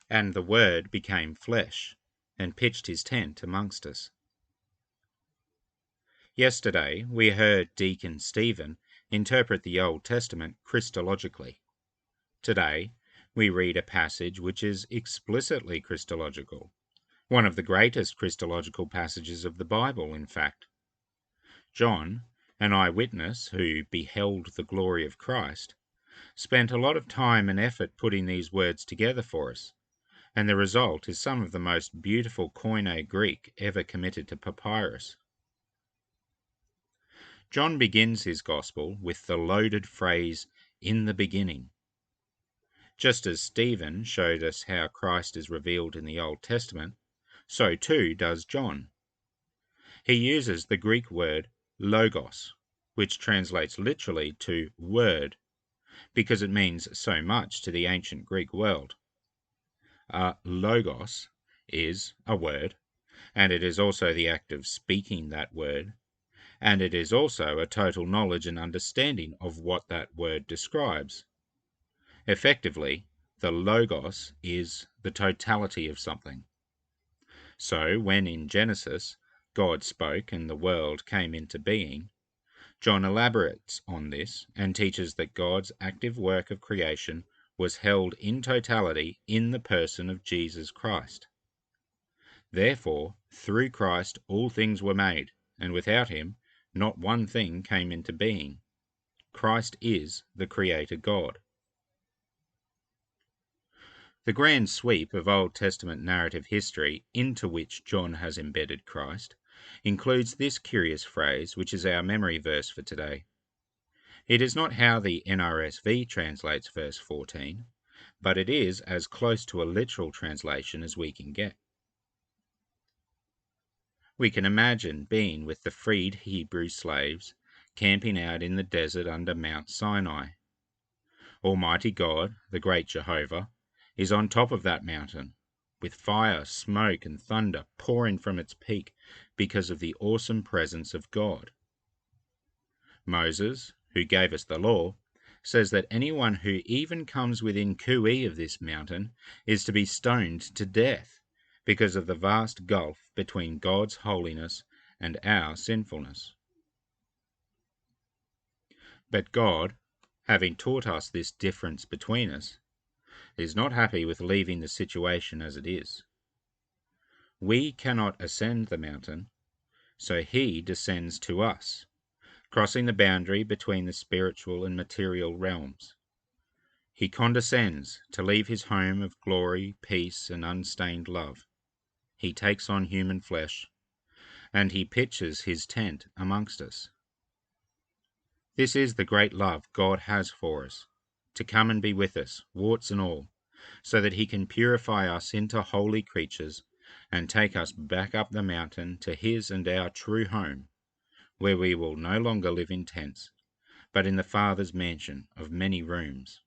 And the Word became flesh, and pitched his tent amongst us. Yesterday we heard Deacon Stephen interpret the Old Testament Christologically. Today we read a passage which is explicitly Christological, one of the greatest Christological passages of the Bible, in fact. John, an eyewitness who beheld the glory of Christ, spent a lot of time and effort putting these words together for us, and the result is some of the most beautiful Koine Greek ever committed to papyrus. John begins his Gospel with the loaded phrase, "in the beginning." Just as Stephen showed us how Christ is revealed in the Old Testament, so too does John. He uses the Greek word logos, which translates literally to word, because it means so much to the ancient Greek world. Logos is a word, and it is also the act of speaking that word, and it is also a total knowledge and understanding of what that word describes. Effectively, the Logos is the totality of something. So, when in Genesis God spoke and the world came into being, John elaborates on this and teaches that God's active work of creation was held in totality in the person of Jesus Christ. Therefore, through Christ all things were made, and without him not one thing came into being. Christ is the Creator God. The grand sweep of Old Testament narrative history into which John has embedded Christ includes this curious phrase, which is our memory verse for today. It is not how the NRSV translates verse 14, but it is as close to a literal translation as we can get. We can imagine being with the freed Hebrew slaves camping out in the desert under Mount Sinai. Almighty God, the great Jehovah, is on top of that mountain, with fire, smoke, and thunder pouring from its peak because of the awesome presence of God. Moses, who gave us the law, says that anyone who even comes within cooee of this mountain is to be stoned to death because of the vast gulf between God's holiness and our sinfulness. But God, having taught us this difference between us, is not happy with leaving the situation as it is. We cannot ascend the mountain, so he descends to us, crossing the boundary between the spiritual and material realms. He condescends to leave his home of glory, peace, and unstained love. He takes on human flesh, and he pitches his tent amongst us. This is the great love God has for us, to come and be with us, warts and all, so that he can purify us into holy creatures and take us back up the mountain to his and our true home, where we will no longer live in tents, but in the Father's mansion of many rooms.